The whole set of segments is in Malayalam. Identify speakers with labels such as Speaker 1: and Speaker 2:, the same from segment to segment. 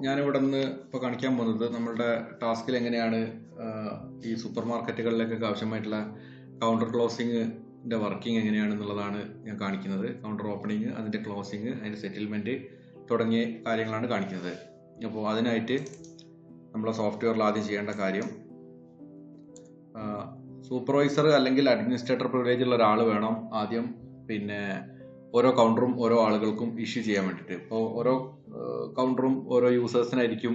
Speaker 1: ഞാനിവിടെ നിന്ന് ഇപ്പോൾ കാണിക്കാൻ പോകുന്നത് നമ്മളുടെ ടാസ്കിൽ എങ്ങനെയാണ് ഈ സൂപ്പർ മാർക്കറ്റുകളിലേക്കൊക്കെ ആവശ്യമായിട്ടുള്ള കൗണ്ടർ ക്ലോസിങ്ങിൻ്റെ വർക്കിംഗ് എങ്ങനെയാണെന്നുള്ളതാണ് ഞാൻ കാണിക്കുന്നത്. കൗണ്ടർ ഓപ്പണിങ്, അതിൻ്റെ ക്ലോസിങ്, അതിൻ്റെ സെറ്റിൽമെൻറ്റ് തുടങ്ങിയ കാര്യങ്ങളാണ് കാണിക്കുന്നത്. അപ്പോൾ അതിനായിട്ട് നമ്മളെ സോഫ്റ്റ്വെയറിൽ ആദ്യം ചെയ്യേണ്ട കാര്യം, സൂപ്പർവൈസർ അല്ലെങ്കിൽ അഡ്മിനിസ്ട്രേറ്റർ പ്രിവിലേജ് ഉള്ള ഒരാൾ വേണം ആദ്യം ഓരോ കൗണ്ടറും ഓരോ ആളുകൾക്കും ഇഷ്യൂ ചെയ്യാൻ വേണ്ടിയിട്ട്. ഇപ്പോൾ ഓരോ കൗണ്ടറും ഓരോ യൂസേഴ്സിനായിരിക്കും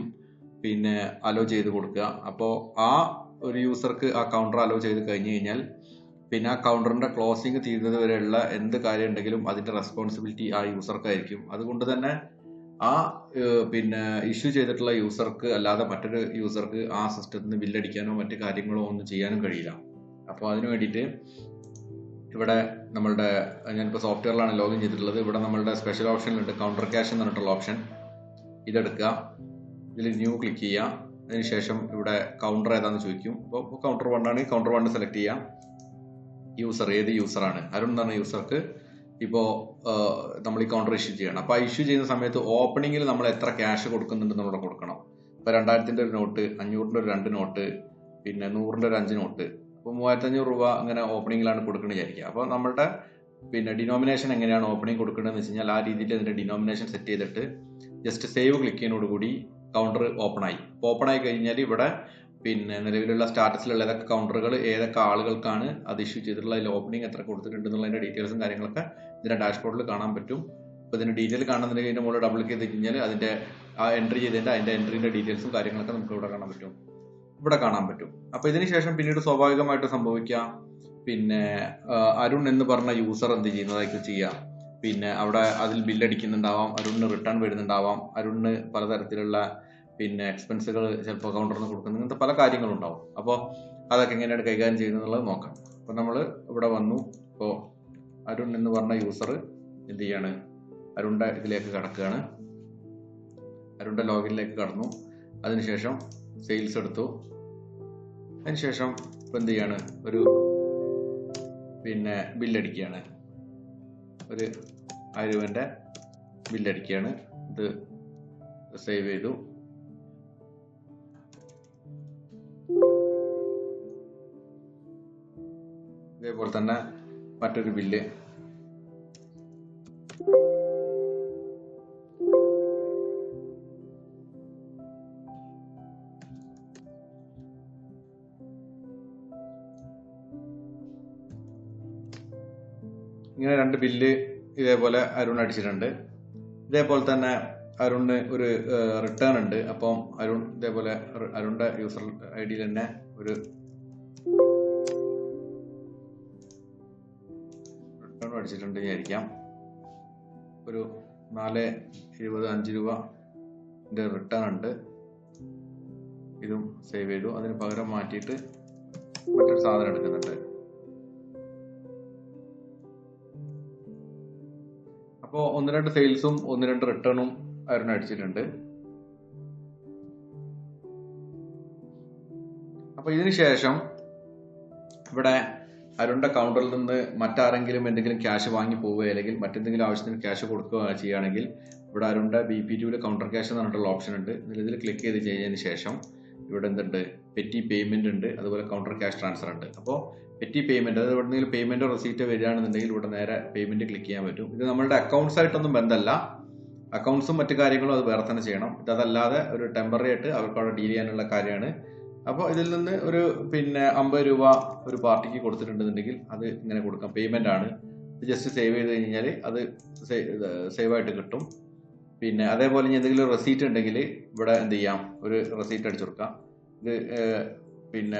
Speaker 1: അലോ ചെയ്ത് കൊടുക്കുക. അപ്പോൾ ആ ഒരു യൂസർക്ക് ആ കൗണ്ടർ അലോ ചെയ്ത് കഴിഞ്ഞ് കഴിഞ്ഞാൽ ആ കൗണ്ടറിന്റെ ക്ലോസിങ് തീരുന്നത് വരെയുള്ള എന്ത് കാര്യം ഉണ്ടെങ്കിലും അതിന്റെ റെസ്പോൺസിബിലിറ്റി ആ യൂസർക്കായിരിക്കും. അതുകൊണ്ട് തന്നെ ആ ഇഷ്യൂ ചെയ്തിട്ടുള്ള യൂസർക്ക് അല്ലാതെ മറ്റൊരു യൂസർക്ക് ആ സിസ്റ്റത്തിൽ നിന്ന് ബില്ലടിക്കാനോ മറ്റു കാര്യങ്ങളോ ഒന്നും ചെയ്യാനും കഴിയില്ല. അപ്പോൾ അതിന് വേണ്ടിയിട്ട് ഇവിടെ ഞാനിപ്പോൾ സോഫ്റ്റ്വെയറിലാണ് ലോഗിൻ ചെയ്തിട്ടുള്ളത്. ഇവിടെ നമ്മളുടെ സ്പെഷ്യൽ ഓപ്ഷനിലുണ്ട് കൗണ്ടർ ക്യാഷ് എന്ന് പറഞ്ഞിട്ടുള്ള ഓപ്ഷൻ. ഇതെടുക്കുക, ഇതിൽ ന്യൂ ക്ലിക്ക് ചെയ്യുക. അതിനുശേഷം ഇവിടെ കൗണ്ടർ ഏതാണെന്ന് ചോദിക്കും. അപ്പോൾ കൗണ്ടർ 1 ആണെങ്കിൽ കൗണ്ടർ 1 സെലക്ട് ചെയ്യാം. യൂസർ ഏത് യൂസറാണ്, അരുൺ എന്ന് പറഞ്ഞ യൂസർക്ക് ഇപ്പോൾ നമ്മൾ ഈ കൗണ്ടർ ഇഷ്യൂ ചെയ്യണം. അപ്പോൾ ആ ഇഷ്യൂ ചെയ്യുന്ന സമയത്ത് ഓപ്പണിങ്ങിൽ നമ്മൾ എത്ര ക്യാഷ് കൊടുക്കുന്നുണ്ടെന്ന് ഇവിടെ കൊടുക്കണം. ഇപ്പോൾ 2000-ന്റെ ഒരു നോട്ട്, 500-ന്റെ ഒരു 2 നോട്ട്, 100-ന്റെ ഒരു 5 നോട്ട്. അപ്പോൾ 3500 രൂപ അങ്ങനെ ഓപ്പണിങ്ങിലാണ് കൊടുക്കുന്നത് വിചാരിക്കുക. അപ്പോൾ നമ്മളുടെ ഡിനോമിനേഷൻ എങ്ങനെയാണ് ഓപ്പണിംഗ് കൊടുക്കേണ്ടതെന്ന് വെച്ച് കഴിഞ്ഞാൽ ആ രീതിയിൽ അതിന്റെ ഡിനോമിനേഷൻ സെറ്റ് ചെയ്തിട്ട് ജസ്റ്റ് സേവ് ക്ലിക്ക് ചെയ്യുന്നതോടുകൂടി കൗണ്ടർ ഓപ്പൺ ആയി. ഓപ്പൺ ആയി കഴിഞ്ഞാൽ ഇവിടെ നിലവിലുള്ള സ്റ്റാറ്റസിലുള്ള ഏതൊക്കെ കൗണ്ടറുകൾ ഏതൊക്കെ ആളുകൾക്കാണ് അത് ഇഷ്യൂ ചെയ്തിട്ടുള്ള അതിൽ ഓപ്പണിംഗ് എത്ര കൊടുത്തിട്ടുണ്ട് എന്നുള്ളതിന്റെ ഡീറ്റെയിൽസും കാര്യങ്ങളൊക്കെ ഇതിന്റെ ഡാഷ്ബോർഡിൽ കാണാൻ പറ്റും. അപ്പോൾ ഇതിന്റെ ഡീറ്റെയിൽ കാണുന്നുണ്ടെങ്കിൽ ഇതിന്റെ മുകളിൽ ഡബിൾ ക്ലിക്ക് ചെയ്ത് കഴിഞ്ഞാൽ അതിന്റെ ആ എൻട്രി ചെയ്തതിന്റെ അതിന്റെ എൻട്രിന്റെ ഡീറ്റെയിൽസും കാര്യങ്ങളൊക്കെ നമുക്ക് ഇവിടെ കാണാൻ പറ്റും. അപ്പൊ ഇതിനുശേഷം പിന്നീട് സ്വാഭാവികമായിട്ട് സംഭവിക്കാം, അരുൺ എന്ന് പറഞ്ഞ യൂസർ എന്ത് ചെയ്യുന്നതായിരിക്കും ചെയ്യുക. അവിടെ അതിൽ ബില്ലടിക്കുന്നുണ്ടാവാം, അരുണിന് റിട്ടേൺ വരുന്നുണ്ടാവാം, അരുണിന് പലതരത്തിലുള്ള എക്സ്പെൻസുകൾ ചിലപ്പോൾ കൗണ്ടറിൽ നിന്ന് കൊടുക്കുന്ന ഇങ്ങനത്തെ പല കാര്യങ്ങളും ഉണ്ടാവും. അപ്പോൾ അതൊക്കെ എങ്ങനെയാണ് കൈകാര്യം ചെയ്യുന്നത് നോക്കാം. അപ്പോൾ നമ്മൾ ഇവിടെ വന്നു. ഇപ്പോൾ അരുൺ എന്ന് പറഞ്ഞ യൂസർ എന്ത് ചെയ്യാണ്, അരുണിന്റെ ഇതിലേക്ക് കടക്കുകയാണ്. അരുണിന്റെ ലോഗിനിലേക്ക് കടന്നു. അതിനുശേഷം സെയിൽസ് എടുത്തു. അതിനുശേഷം ഇപ്പം എന്ത് ചെയ്യാണ്, ഒരു ബില്ലടിക്കുകയാണ്. ഒരു 1000 രൂപന്റെ ബില്ലടിക്കുകയാണ്. ഇത് സേവ് ചെയ്തു. ഇതേപോലെ തന്നെ മറ്റൊരു ബില്ല് ഇങ്ങനെ 2 ബില്ല് ഇതേപോലെ അരുൺ അടിച്ചിട്ടുണ്ട്. ഇതേപോലെ തന്നെ അരുണിന് ഒരു റിട്ടേൺ ഉണ്ട്. അപ്പം അരുൺ ഇതേപോലെ അരുണിന്റെ യൂസർ ഐ ഡിയിൽ തന്നെ ഒരു റിട്ടേൺ അടിച്ചിട്ടുണ്ട് വിചാരിക്കാം. ഒരു 4.25 രൂപന്റെ റിട്ടേൺ ഉണ്ട്. ഇതും സേവ് ചെയ്തു. അതിന് പകരം മാറ്റിയിട്ട് മറ്റൊരു സാധനം എടുക്കുന്നുണ്ട്. അപ്പോൾ 1-2 സെയിൽസും 1-2 റിട്ടേണും അരുൺ അടിച്ചിട്ടുണ്ട്. അപ്പൊ ഇതിനുശേഷം ഇവിടെ അരുണിന്റെ കൗണ്ടറിൽ നിന്ന് മറ്റാരെങ്കിലും എന്തെങ്കിലും ക്യാഷ് വാങ്ങി പോവുകയോ അല്ലെങ്കിൽ മറ്റെന്തെങ്കിലും ആവശ്യത്തിന് ക്യാഷ് കൊടുക്കുകയോ ചെയ്യുകയാണെങ്കിൽ ഇവിടെ അരുണിന്റെ BP2 കൗണ്ടർ ക്യാഷ് എന്ന് പറഞ്ഞിട്ടുള്ള ഓപ്ഷൻ ഉണ്ട്. ഇതിൽ ക്ലിക്ക് ചെയ്ത് ചെയ്തതിന് ശേഷം ഇവിടെ എന്തുണ്ട്, പെറ്റി പേയ്മെന്റ് ഉണ്ട്, അതുപോലെ കൗണ്ടർ ക്യാഷ് ട്രാൻസ്ഫർ ഉണ്ട്. അപ്പോൾ പെറ്റി പേയ്മെന്റ്, അതായത് എവിടെയെങ്കിലും പേയ്മെന്റോ റെസീറ്റോ വരികയാണെന്നുണ്ടെങ്കിൽ ഇവിടെ നേരെ പേയ്മെന്റ് ക്ലിക്ക് ചെയ്യാൻ പറ്റും. ഇത് നമ്മളുടെ അക്കൗണ്ട്സ് ആയിട്ടൊന്നും ബന്ധമല്ല, അക്കൗണ്ട്സും മറ്റു കാര്യങ്ങളും അത് വേറെ തന്നെ ചെയ്യണം. ഇതല്ലാതെ ഒരു ടെമ്പററി ആയിട്ട് അവർക്ക് അവിടെ ഡീൽ ചെയ്യാനുള്ള കാര്യമാണ്. അപ്പോൾ ഇതിൽ നിന്ന് ഒരു 50 രൂപ ഒരു പാർട്ടിക്ക് കൊടുത്തിട്ടുണ്ടെന്നുണ്ടെങ്കിൽ അത് ഇങ്ങനെ കൊടുക്കാം, പേയ്മെന്റ് ആണ്. ജസ്റ്റ് സേവ് ചെയ്ത് കഴിഞ്ഞാൽ അത് സേവ് ആയിട്ട് കിട്ടും. അതേപോലെ ഇനി എന്തെങ്കിലും റെസീറ്റ് ഉണ്ടെങ്കിൽ ഇവിടെ എന്ത് ചെയ്യാം, ഒരു റെസീറ്റ് അടിച്ചു കൊടുക്കാം. ഇത്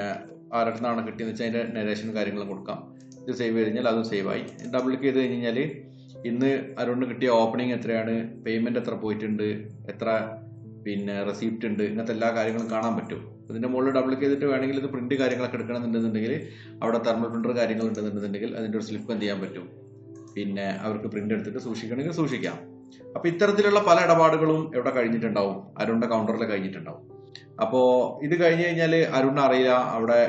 Speaker 1: ആരുടെ നിന്നാണ് കിട്ടിയെന്ന് വെച്ചാൽ അതിന്റെ നരേഷനും കാര്യങ്ങളും കൊടുക്കാം. ഇത് സേവ് ചെയ്ത് കഴിഞ്ഞാൽ അതും സേവ് ആയി. ഡബിൾ ക്ലിക്ക് ചെയ്ത് കഴിഞ്ഞാൽ ഇന്ന് അരുണിന് കിട്ടിയ ഓപ്പണിംഗ് എത്രയാണ്, പേയ്മെന്റ് എത്ര പോയിട്ടുണ്ട്, എത്ര റെസീപ്റ്റ് ഉണ്ട്, ഇങ്ങനത്തെ എല്ലാ കാര്യങ്ങളും കാണാൻ പറ്റും. ഇതിന്റെ മുകളിൽ ഡബിൾ ക്ലിക്ക് ചെയ്തിട്ട് വേണമെങ്കിൽ ഇത് പ്രിന്റ് കാര്യങ്ങളൊക്കെ എടുക്കണമെന്നുണ്ടെന്നുണ്ടെങ്കിൽ അവിടെ തെർമൽ പ്രിന്റർ കാര്യങ്ങൾ ഉണ്ടെന്നുണ്ടെന്നുണ്ടെങ്കിൽ അതിന്റെ ഒരു സ്ലിപ്പ് എന്ത് ചെയ്യാൻ പറ്റും, അവർക്ക് പ്രിന്റ് എടുത്തിട്ട് സൂക്ഷിക്കണമെങ്കിൽ സൂക്ഷിക്കാം. അപ്പൊ ഇത്തരത്തിലുള്ള പല ഇടപാടുകളും എവിടെ കഴിഞ്ഞിട്ടുണ്ടാവും, അരുണിന്റെ കൗണ്ടറിൽ കഴിഞ്ഞിട്ടുണ്ടാവും. അപ്പോ ഇത് കഴിഞ്ഞു കഴിഞ്ഞാൽ അരുണിന് അറിയില്ല അവിടെ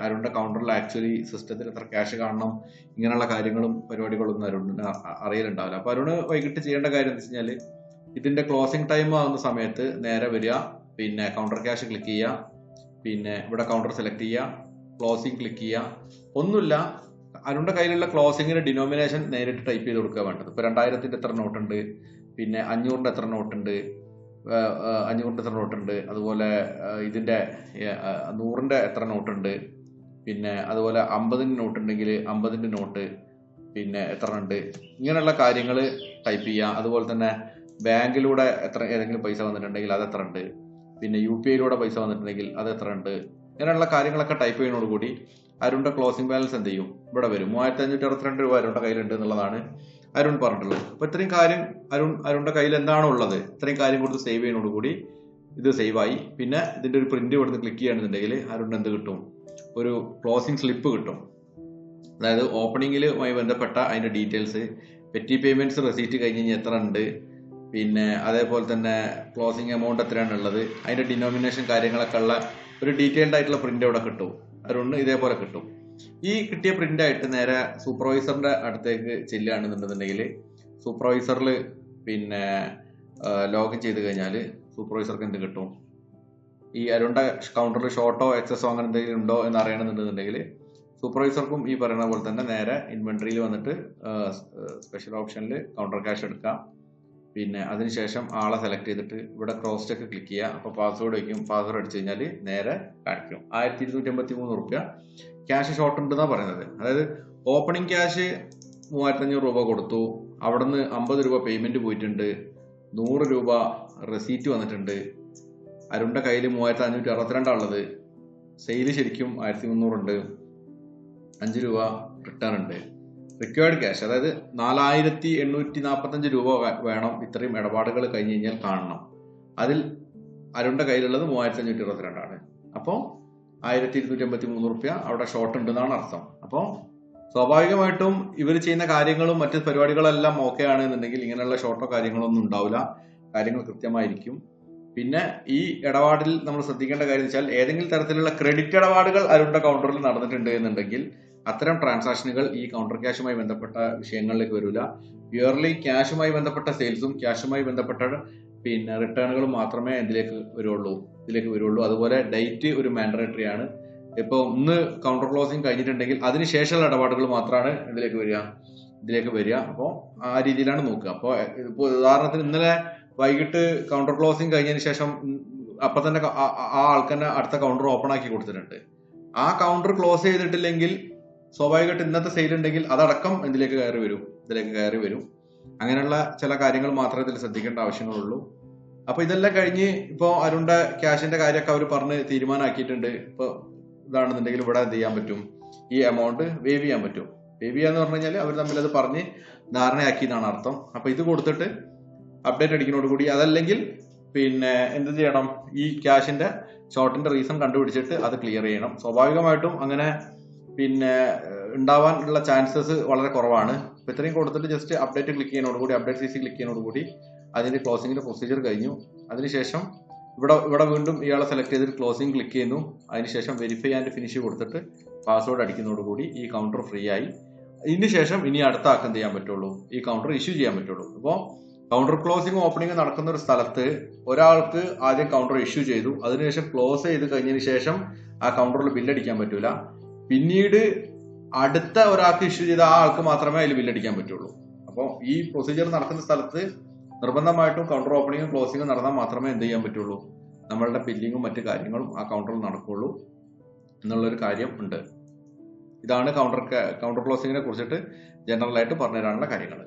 Speaker 1: അരുണിന്റെ കൗണ്ടറിൽ ആക്ച്വലി സിസ്റ്റത്തിൽ എത്ര ക്യാഷ് കാണണം, ഇങ്ങനെയുള്ള കാര്യങ്ങളും പരിപാടികളൊന്നും അരുണിന് അറിയലുണ്ടാവില്ല. അപ്പൊ അരുണ് വൈകിട്ട് ചെയ്യേണ്ട കാര്യം എന്താ വെച്ച് കഴിഞ്ഞാല് ഇതിന്റെ ക്ലോസിംഗ് ടൈം ആകുന്ന സമയത്ത് നേരെ വരിക, പിന്നെ കൗണ്ടർ ക്യാഷ് ക്ലിക്ക് ചെയ്യുക, പിന്നെ ഇവിടെ കൗണ്ടർ സെലക്ട് ചെയ്യുക, ക്ലോസിംഗ് ക്ലിക്ക് ചെയ്യുക. ഒന്നുമില്ല, അരുണിന്റെ കയ്യിലുള്ള ക്ലോസിംഗിന് ഡിനോമിനേഷൻ നേരിട്ട് ടൈപ്പ് ചെയ്ത് കൊടുക്കുക വേണ്ടത്. ഇപ്പൊ 2000 എത്ര നോട്ടുണ്ട്, പിന്നെ 500 എത്ര നോട്ടുണ്ട്, 500 എത്ര നോട്ടുണ്ട്, അതുപോലെ ഇതിന്റെ 100 എത്ര നോട്ടുണ്ട്, പിന്നെ അതുപോലെ 50 നോട്ട് ഉണ്ടെങ്കിൽ 50 നോട്ട് പിന്നെ എത്ര ഉണ്ട്, ഇങ്ങനെയുള്ള കാര്യങ്ങൾ ടൈപ്പ് ചെയ്യുക. അതുപോലെ തന്നെ ബാങ്കിലൂടെ ഏതെങ്കിലും പൈസ വന്നിട്ടുണ്ടെങ്കിൽ അത് എത്ര ഉണ്ട്, പിന്നെ UPIയിലൂടെ പൈസ വന്നിട്ടുണ്ടെങ്കിൽ അത് എത്ര ഉണ്ട്, ഇങ്ങനെയുള്ള കാര്യങ്ങളൊക്കെ ടൈപ്പ് ചെയ്യുന്നതോടുകൂടി അരുണിന്റെ ക്ലോസിംഗ് ബാലൻസ് എന്ത് ചെയ്യും, ഇവിടെ വരും. 3562 രൂപ അരുണിന്റെ കയ്യിലുണ്ട് എന്നുള്ളതാണ് അരുൺ പറഞ്ഞിട്ടുള്ളത്. അപ്പൊ ഇത്രയും കാര്യം അരുണിന്റെ കയ്യിൽ എന്താണോ ഉള്ളത് ഇത്രയും കാര്യം കൊടുത്ത് സേവ് ചെയ്യുന്നതോടുകൂടി ഇത് സേവ് ആയി. പിന്നെ ഇതിന്റെ ഒരു പ്രിന്റ് കൊടുത്ത് ക്ലിക്ക് ചെയ്യുകയാണെന്നുണ്ടെങ്കിൽ അരുണിന് എന്ത് കിട്ടും, ഒരു ക്ലോസിംഗ് സ്ലിപ്പ് കിട്ടും. അതായത് ഓപ്പണിംഗിലുമായി ബന്ധപ്പെട്ട അതിന്റെ ഡീറ്റെയിൽസ്, പെറ്റി പേയ്മെന്റ്സ് റെസീറ്റ് കഴിഞ്ഞ് കഴിഞ്ഞാൽ എത്ര ഉണ്ട്, പിന്നെ അതേപോലെ തന്നെ ക്ലോസിംഗ് എമൗണ്ട് എത്രയാണ് ഉള്ളത്, അതിന്റെ ഡിനോമിനേഷൻ കാര്യങ്ങളൊക്കെ ഉള്ള ഒരു ഡീറ്റെയിൽഡ് ആയിട്ടുള്ള പ്രിന്റ് ഇവിടെ കിട്ടും. അരുണിന് ഇതേപോലെ കിട്ടും. ഈ കിട്ടിയ പ്രിന്റ് ആയിട്ട് നേരെ സൂപ്പർവൈസറിന്റെ അടുത്തേക്ക് ചെല്ലുകയാണെന്നുണ്ടെന്നുണ്ടെങ്കിൽ സൂപ്പർവൈസറിൽ പിന്നെ ലോഗിൻ ചെയ്ത് കഴിഞ്ഞാൽ സൂപ്പർവൈസർക്ക് എന്ത് കിട്ടും, ഈ അരുണിന്റെ കൗണ്ടറിൽ ഷോർട്ടോ എക്സസോ അങ്ങനെ എന്തെങ്കിലും ഉണ്ടോ എന്ന് അറിയണമെന്നുണ്ടെന്നുണ്ടെങ്കിൽ സൂപ്പർവൈസർക്കും ഈ പറയുന്ന പോലെ തന്നെ നേരെ ഇൻവെന്ററിയിൽ വന്നിട്ട് സ്പെഷ്യൽ ഓപ്ഷനിൽ കൗണ്ടർ ക്യാഷ് എടുക്കാം. പിന്നെ അതിനുശേഷം ആളെ സെലക്ട് ചെയ്തിട്ട് ഇവിടെ ക്രോസ് ചെക്ക് ക്ലിക്ക് ചെയ്യുക. അപ്പോൾ പാസ്വേഡ് വയ്ക്കും. പാസ്വേഡ് അടിച്ചു കഴിഞ്ഞാൽ നേരെ കാണിക്കും 1253 റുപ്യ ക്യാഷ് ഷോർട്ട് ഉണ്ടെന്നാണ് പറയുന്നത്. അതായത് ഓപ്പണിംഗ് ക്യാഷ് 3500 രൂപ കൊടുത്തു, അവിടെ നിന്ന് 50 രൂപ പേയ്മെന്റ് പോയിട്ടുണ്ട്, 100 രൂപ റെസീറ്റ് വന്നിട്ടുണ്ട്. അരുണിന്റെ കയ്യിൽ 3562 ഉള്ളത്. സെയില് ശരിക്കും 1300 ഉണ്ട്, 5 രൂപ റിട്ടേൺ ഉണ്ട്. റിക്വയർഡ് ക്യാഷ് അതായത് 4845 രൂപ വേണം ഇത്രയും ഇടപാടുകൾ കഴിഞ്ഞ് കഴിഞ്ഞാൽ കാണണം. അതിൽ അരുണിന്റെ കയ്യിലുള്ളത് 3522 ആണ്. അപ്പോൾ 1253 റുപ്യ അവിടെ ഷോർട്ട് ഉണ്ടെന്നാണ് അർത്ഥം. അപ്പോൾ സ്വാഭാവികമായിട്ടും ഇവർ ചെയ്യുന്ന കാര്യങ്ങളും മറ്റ് പരിപാടികളെല്ലാം ഓക്കെ ആണ് എന്നുണ്ടെങ്കിൽ ഇങ്ങനെയുള്ള ഷോർട്ടോ കാര്യങ്ങളോ ഒന്നും ഉണ്ടാവില്ല. കാര്യങ്ങൾ കൃത്യമായിരിക്കും. പിന്നെ ഈ ഇടപാടിൽ നമ്മൾ ശ്രദ്ധിക്കേണ്ട കാര്യം വെച്ചാൽ ഏതെങ്കിലും തരത്തിലുള്ള ക്രെഡിറ്റ് ഇടപാടുകൾ അരുണിന്റെ കൗണ്ടറിൽ നടന്നിട്ടുണ്ട് എന്നുണ്ടെങ്കിൽ അത്തരം ട്രാൻസാക്ഷനുകൾ ഈ കൗണ്ടർ ക്യാഷുമായി ബന്ധപ്പെട്ട വിഷയങ്ങളിലേക്ക് വരില്ല. പ്യുവർലി ക്യാഷുമായി ബന്ധപ്പെട്ട സെയിൽസും ക്യാഷുമായി ബന്ധപ്പെട്ട പിന്നെ റിട്ടേണുകളും മാത്രമേ ഇതിലേക്ക് വരുള്ളൂ. അതുപോലെ ഡേറ്റ് ഒരു മാൻഡറേറ്ററി ആണ്. ഇപ്പോൾ ഇന്ന് കൗണ്ടർ ക്ലോസിംഗ് കഴിഞ്ഞിട്ടുണ്ടെങ്കിൽ അതിനുശേഷമുള്ള ഇടപാടുകൾ മാത്രമാണ് ഇതിലേക്ക് വരിക. അപ്പോൾ ആ രീതിയിലാണ് നോക്കുക. അപ്പോൾ ഇപ്പോൾ ഉദാഹരണത്തിന് ഇന്നലെ വൈകിട്ട് കൗണ്ടർ ക്ലോസിംഗ് കഴിഞ്ഞതിന് ശേഷം അപ്പൊ തന്നെ ആ ആൾക്കന്നെ അടുത്ത കൗണ്ടർ ഓപ്പൺ ആക്കി കൊടുത്തിട്ടുണ്ട്. ആ കൗണ്ടർ ക്ലോസ് ചെയ്തിട്ടില്ലെങ്കിൽ സ്വാഭാവികമായിട്ട് ഇന്നത്തെ സെയിൽ ഉണ്ടെങ്കിൽ അതടക്കം ഇതിലേക്ക് കയറി വരും. അങ്ങനെയുള്ള ചില കാര്യങ്ങൾ മാത്രമേ ഇതിൽ ശ്രദ്ധിക്കേണ്ട ആവശ്യങ്ങളുള്ളൂ. അപ്പൊ ഇതെല്ലാം കഴിഞ്ഞ് ഇപ്പോ അരുണിന്റെ ക്യാഷിന്റെ കാര്യമൊക്കെ അവർ പറഞ്ഞ് തീരുമാനമാക്കിയിട്ടുണ്ട്. ഇപ്പൊ ഇതാണെന്നുണ്ടെങ്കിൽ ഇവിടെ എന്ത് ചെയ്യാൻ പറ്റും, ഈ എമൗണ്ട് വേവ് ചെയ്യാൻ പറ്റും. വേവ് ചെയ്യാന്ന് പറഞ്ഞു കഴിഞ്ഞാൽ അവർ തമ്മിൽ അത് പറഞ്ഞ് ധാരണയാക്കി എന്നാണ് അർത്ഥം. അപ്പൊ ഇത് കൊടുത്തിട്ട് അപ്ഡേറ്റ് അടിക്കുന്നതോടുകൂടി അതല്ലെങ്കിൽ പിന്നെ എന്ത് ചെയ്യണം, ഈ ക്യാഷിന്റെ ഷോർട്ടിന്റെ റീസൺ കണ്ടുപിടിച്ചിട്ട് അത് ക്ലിയർ ചെയ്യണം. സ്വാഭാവികമായിട്ടും അങ്ങനെ പിന്നെ ഉണ്ടാവാനുള്ള ചാൻസസ് വളരെ കുറവാണ്. അപ്പൊ ഇത്രയും കൊടുത്തിട്ട് ജസ്റ്റ് അപ്ഡേറ്റ് ക്ലിക്ക് ചെയ്യുന്നതോടുകൂടി അപ്ഡേറ്റ് CC ക്ലിക്ക് ചെയ്യുന്നതോടുകൂടി അതിന്റെ ക്ലോസിംഗിന്റെ പ്രൊസീജിയർ കഴിഞ്ഞു. അതിനുശേഷം ഇവിടെ വീണ്ടും ഇയാളെ സെലക്ട് ചെയ്തിട്ട് ക്ലോസിംഗ് ക്ലിക്ക് ചെയ്യുന്നു. അതിനുശേഷം വെരിഫൈ ആൻഡ് ഫിനിഷ് കൊടുത്തിട്ട് പാസ്വേഡ് അടിക്കുന്നതോടുകൂടി ഈ കൗണ്ടർ ഫ്രീ ആയി. ഇതിനുശേഷം ഇനി അടുത്ത ആൾക്ക് എന്ത് ചെയ്യാൻ പറ്റുള്ളൂ, ഈ കൗണ്ടർ ഇഷ്യൂ ചെയ്യാൻ പറ്റുള്ളൂ. അപ്പോൾ കൗണ്ടർ ക്ലോസിംഗ് ഓപ്പണിംഗ് നടക്കുന്ന ഒരു സ്ഥലത്ത് ഒരാൾക്ക് ആദ്യം കൗണ്ടർ ഇഷ്യൂ ചെയ്തു, അതിനുശേഷം ക്ലോസ് ചെയ്ത് കഴിഞ്ഞതിന് ശേഷം ആ കൗണ്ടറിൽ ബില്ലടിക്കാൻ പറ്റൂല. പിന്നീട് അടുത്ത ഒരാൾക്ക് ഇഷ്യൂ ചെയ്ത ആ ആൾക്ക് മാത്രമേ അതിൽ ബില്ലടിക്കാൻ പറ്റുള്ളൂ. അപ്പോൾ ഈ പ്രൊസീജിയർ നടക്കുന്ന സ്ഥലത്ത് നിർബന്ധമായിട്ടും കൗണ്ടർ ഓപ്പണിംഗും ക്ലോസിംഗും നടന്നാൽ മാത്രമേ എന്ത് ചെയ്യാൻ പറ്റുള്ളൂ, നമ്മളുടെ ബില്ലിങ്ങും മറ്റു കാര്യങ്ങളും ആ കൗണ്ടറിൽ നടക്കുള്ളൂ എന്നുള്ളൊരു കാര്യം ഉണ്ട്. ഇതാണ് കൗണ്ടർ ക്ലോസിംഗിനെ കുറിച്ചിട്ട് ജനറൽ ആയിട്ട് പറഞ്ഞു തരാനുള്ള കാര്യങ്ങൾ.